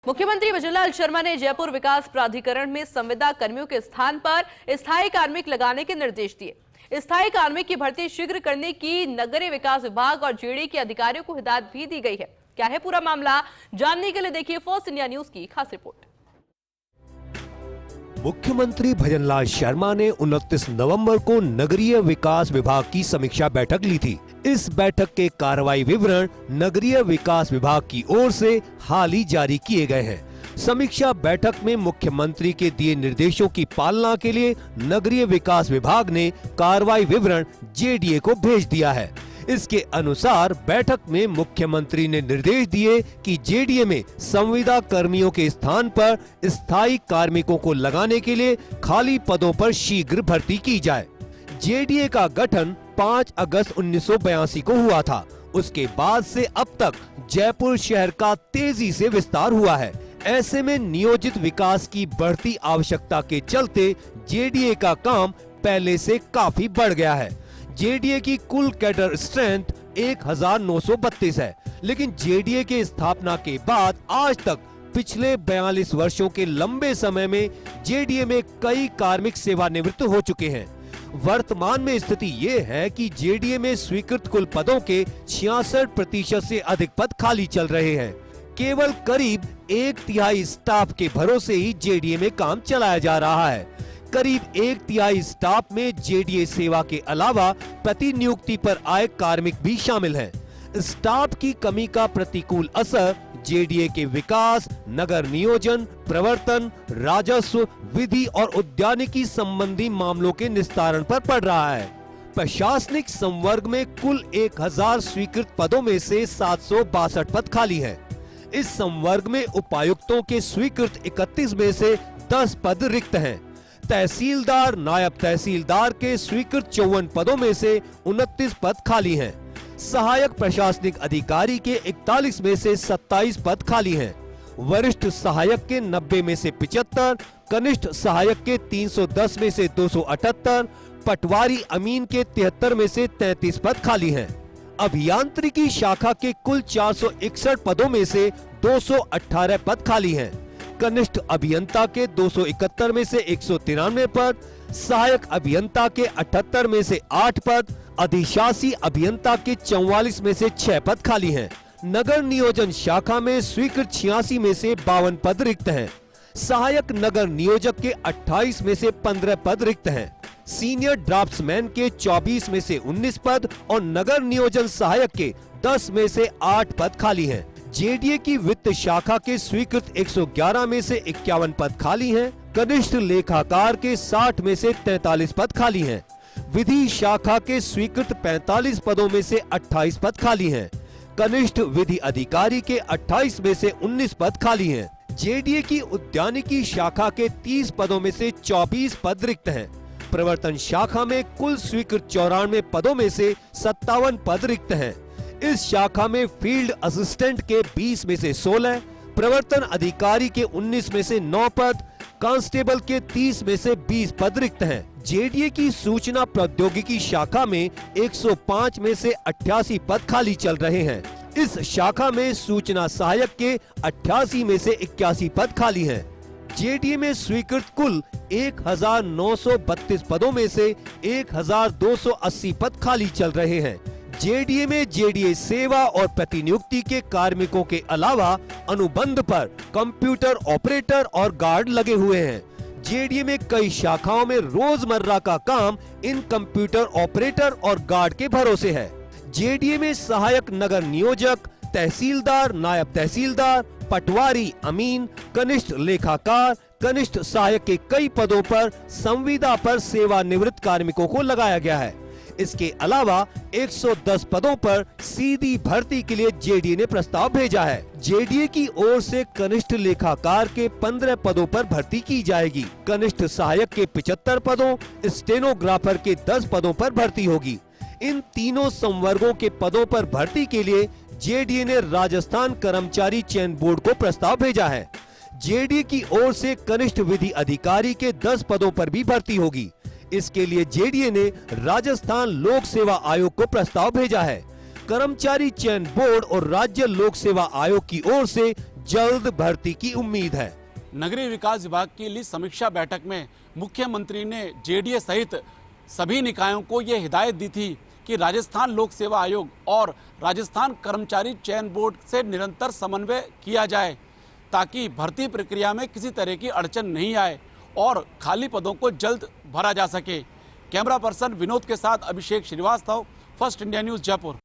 मुख्यमंत्री विजयलाल शर्मा ने जयपुर विकास प्राधिकरण में संविदा कर्मियों के स्थान पर स्थायी कार्मिक लगाने के निर्देश दिए। स्थायी कार्मिक की भर्ती शीघ्र करने की नगरीय विकास विभाग और जेडी के अधिकारियों को हिदायत भी दी गई है। क्या है पूरा मामला, जानने के लिए देखिए फर्स्ट इंडिया न्यूज की खास रिपोर्ट। मुख्यमंत्री भजनलाल शर्मा ने 29 नवंबर को नगरीय विकास विभाग की समीक्षा बैठक ली थी। इस बैठक के कार्रवाई विवरण नगरीय विकास विभाग की ओर से हाल ही जारी किए गए हैं। समीक्षा बैठक में मुख्यमंत्री के दिए निर्देशों की पालना के लिए नगरीय विकास विभाग ने कार्रवाई विवरण जेडीए को भेज दिया है। इसके अनुसार बैठक में मुख्यमंत्री ने निर्देश दिए कि जेडीए में संविदा कर्मियों के स्थान पर स्थायी कार्मिकों को लगाने के लिए खाली पदों पर शीघ्र भर्ती की जाए। जेडीए का गठन 5 अगस्त 1982 को हुआ था। उसके बाद से अब तक जयपुर शहर का तेजी से विस्तार हुआ है। ऐसे में नियोजित विकास की बढ़ती आवश्यकता के चलते जेडीए का काम पहले से काफी बढ़ गया है। जेडीए की कुल कैडर स्ट्रेंथ 1932 है, लेकिन जेडीए के स्थापना के बाद आज तक पिछले 42 वर्षों के लंबे समय में जेडीए में कई कार्मिक सेवानिवृत्त हो चुके हैं। वर्तमान में स्थिति ये है कि जेडीए में स्वीकृत कुल पदों के 66% से अधिक पद खाली चल रहे हैं। केवल करीब 1/3 स्टाफ के भरोसे ही जेडीए में काम चलाया जा रहा है। करीब 1/3 स्टाफ में जेडीए सेवा के अलावा प्रतिनियुक्ति पर आए कार्मिक भी शामिल हैं। स्टाफ की कमी का प्रतिकूल असर जेडीए के विकास, नगर नियोजन, प्रवर्तन, राजस्व, विधि और उद्यानिकी संबंधी मामलों के निस्तारण पर पड़ रहा है। प्रशासनिक संवर्ग में कुल 1000 स्वीकृत पदों में से 762 पद खाली हैं। इस संवर्ग में उपायुक्तों के स्वीकृत 31 में से 10 पद रिक्त हैं। तहसीलदार, नायब तहसीलदार के स्वीकृत 54 पदों में से 29 पद खाली हैं। सहायक प्रशासनिक अधिकारी के 41 में से 27 पद खाली हैं। वरिष्ठ सहायक के 90 में से 75, कनिष्ठ सहायक के 310 में से 278, पटवारी अमीन के 73 में से 33 पद खाली हैं। अभियांत्रिकी शाखा के कुल 461 पदों में से 218 पद खाली हैं। कनिष्ठ अभियंता के 271 में से 193 पद, सहायक अभियंता के 78 में से 8 पद, अधिशासी अभियंता के 44 में से 6 पद खाली हैं। नगर नियोजन शाखा में स्वीकृत 86 में से 52 पद रिक्त हैं। सहायक नगर नियोजक के 28 में से 15 पद रिक्त हैं। सीनियर ड्राफ्ट्समैन के 24 में से 19 पद और नगर नियोजन सहायक के 10 में से 8 पद खाली हैं। जेडीए की वित्त शाखा के स्वीकृत 111 में से 51 पद खाली हैं। कनिष्ठ लेखाकार के 60 में से 43 पद खाली हैं। विधि शाखा के स्वीकृत 45 पदों में से 28 पद खाली हैं। कनिष्ठ विधि अधिकारी के 28 में से 19 पद खाली हैं। जेडीए की उद्यानिकी शाखा के 30 पदों में से 24 पद रिक्त हैं। प्रवर्तन शाखा में कुल स्वीकृत 94 पदों में से 57 पद रिक्त हैं। इस शाखा में फील्ड असिस्टेंट के 20 में से 16, प्रवर्तन अधिकारी के 19 में से 9 पद, कांस्टेबल के 30 में से 20 पद रिक्त हैं। जेडीए की सूचना प्रौद्योगिकी शाखा में 105 में से 88 पद खाली चल रहे हैं। इस शाखा में सूचना सहायक के 88 में से 81 पद खाली हैं। जेडीए में स्वीकृत कुल 1932 पदों में से 1280 पद खाली चल रहे हैं। जेडीए में जेडीए सेवा और प्रतिनियुक्ति के कार्मिकों के अलावा अनुबंध पर कंप्यूटर ऑपरेटर और गार्ड लगे हुए हैं। जेडीए में कई शाखाओं में रोजमर्रा का काम इन कंप्यूटर ऑपरेटर और गार्ड के भरोसे है। जेडीए में सहायक नगर नियोजक, तहसीलदार, नायब तहसीलदार, पटवारी अमीन, कनिष्ठ लेखाकार, कनिष्ठ सहायक के कई पदों पर संविदा पर सेवानिवृत्त कार्मिकों को लगाया गया है। इसके अलावा 110 पदों पर सीधी भर्ती के लिए जेडीए ने प्रस्ताव भेजा है। जेडीए की ओर से कनिष्ठ लेखाकार के 15 पदों पर भर्ती की जाएगी। कनिष्ठ सहायक के 75 पदों, स्टेनोग्राफर के 10 पदों पर भर्ती होगी। इन तीनों संवर्गों के पदों पर भर्ती के लिए जेडीए ने राजस्थान कर्मचारी चयन बोर्ड को प्रस्ताव भेजा है। जेडीए की ओर से कनिष्ठ विधि अधिकारी के 10 पदों पर भी भर्ती होगी। इसके लिए जेडीए ने राजस्थान लोक सेवा आयोग को प्रस्ताव भेजा है। कर्मचारी चयन बोर्ड और राज्य लोक सेवा आयोग की ओर से जल्द भर्ती की उम्मीद है। नगरीय विकास विभाग की ली समीक्षा बैठक में मुख्यमंत्री ने जेडीए सहित सभी निकायों को ये हिदायत दी थी कि राजस्थान लोक सेवा आयोग और राजस्थान कर्मचारी चयन बोर्ड से निरंतर समन्वय किया जाए ताकि भर्ती प्रक्रिया में किसी तरह की अड़चन नहीं आए और खाली पदों को जल्द भरा जा सके। कैमरा पर्सन विनोद के साथ Abhishek Srivastava, first India news, Jaipur.